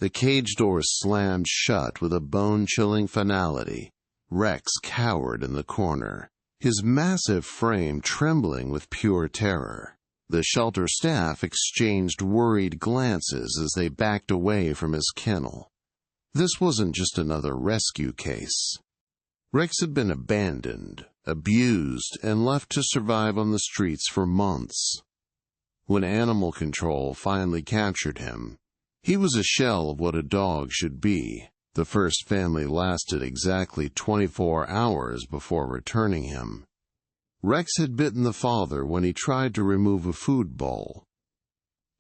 The cage door slammed shut with a bone-chilling finality. Rex cowered in the corner, his massive frame trembling with pure terror. The shelter staff exchanged worried glances as they backed away from his kennel. This wasn't just another rescue case. Rex had been abandoned, abused, and left to survive on the streets for months. When animal control finally captured him, he was a shell of what a dog should be. The first family lasted exactly 24 hours before returning him. Rex had bitten the father when he tried to remove a food bowl.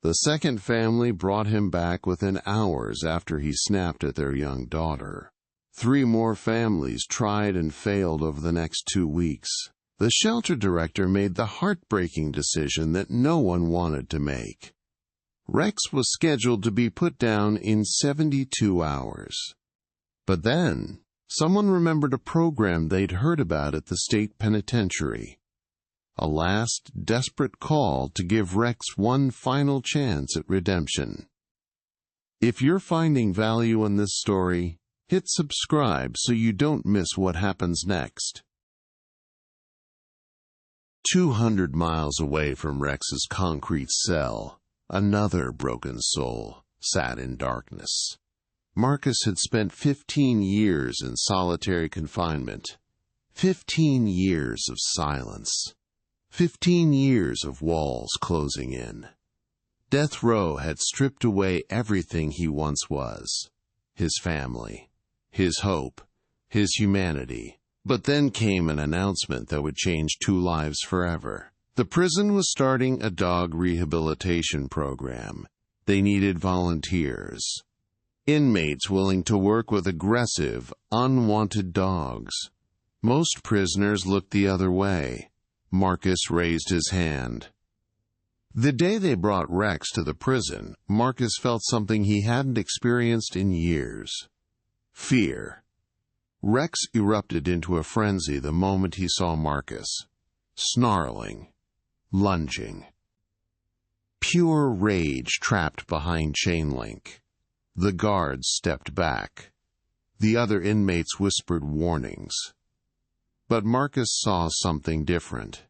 The second family brought him back within hours after he snapped at their young daughter. 3 more families tried and failed over the next 2 weeks. The shelter director made the heartbreaking decision that no one wanted to make. Rex was scheduled to be put down in 72 hours. But then, someone remembered a program they'd heard about at the state penitentiary. A last, desperate call to give Rex one final chance at redemption. If you're finding value in this story, hit subscribe so you don't miss what happens next. 200 miles away from Rex's concrete cell, another broken soul sat in darkness. Marcus had spent 15 years in solitary confinement. 15 years of silence. 15 years of walls closing in. Death row had stripped away everything he once was. His family, his hope, his humanity. But then came an announcement that would change 2 lives forever. The prison was starting a dog rehabilitation program. They needed volunteers. Inmates willing to work with aggressive, unwanted dogs. Most prisoners looked the other way. Marcus raised his hand. The day they brought Rex to the prison, Marcus felt something he hadn't experienced in years. Fear. Rex erupted into a frenzy the moment he saw Marcus. Snarling. Lunging. Pure rage trapped behind chain link. The guards stepped back. The other inmates whispered warnings. But Marcus saw something different.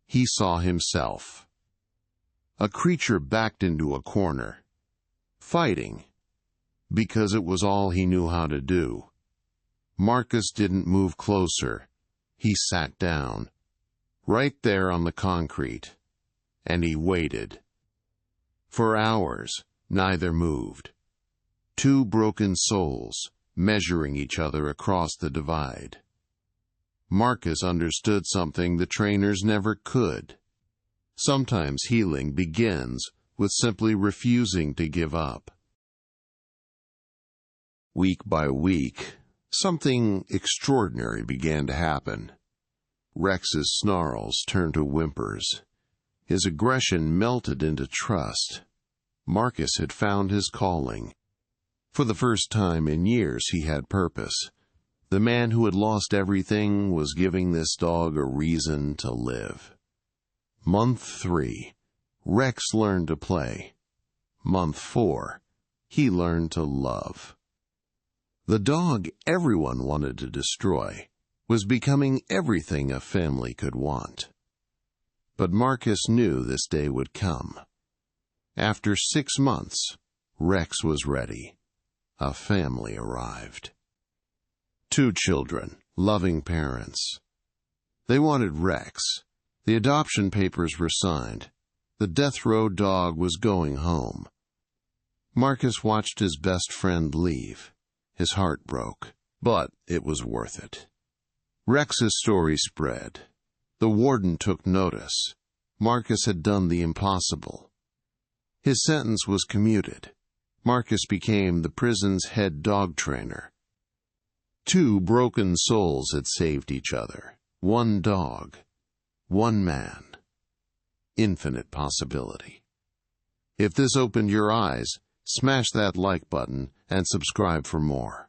He saw himself. A creature backed into a corner. Fighting. Because it was all he knew how to do. Marcus didn't move closer. He sat down. Right there on the concrete. And he waited. For hours, neither moved. 2 broken souls, measuring each other across the divide. Marcus understood something the trainers never could. Sometimes healing begins with simply refusing to give up. Week by week, something extraordinary began to happen. Rex's snarls turned to whimpers. His aggression melted into trust. Marcus had found his calling. For the first time in years he had purpose. The man who had lost everything was giving this dog a reason to live. Month 3, Rex learned to play. Month 4, he learned to love. The dog everyone wanted to destroy was becoming everything a family could want. But Marcus knew this day would come. After 6 months, Rex was ready. A family arrived. 2 children, loving parents. They wanted Rex. The adoption papers were signed. The death row dog was going home. Marcus watched his best friend leave. His heart broke, but it was worth it. Rex's story spread. The warden took notice. Marcus had done the impossible. His sentence was commuted. Marcus became the prison's head dog trainer. 2 broken souls had saved each other. 1 dog. 1 man. Infinite possibility. If this opened your eyes, smash that like button and subscribe for more.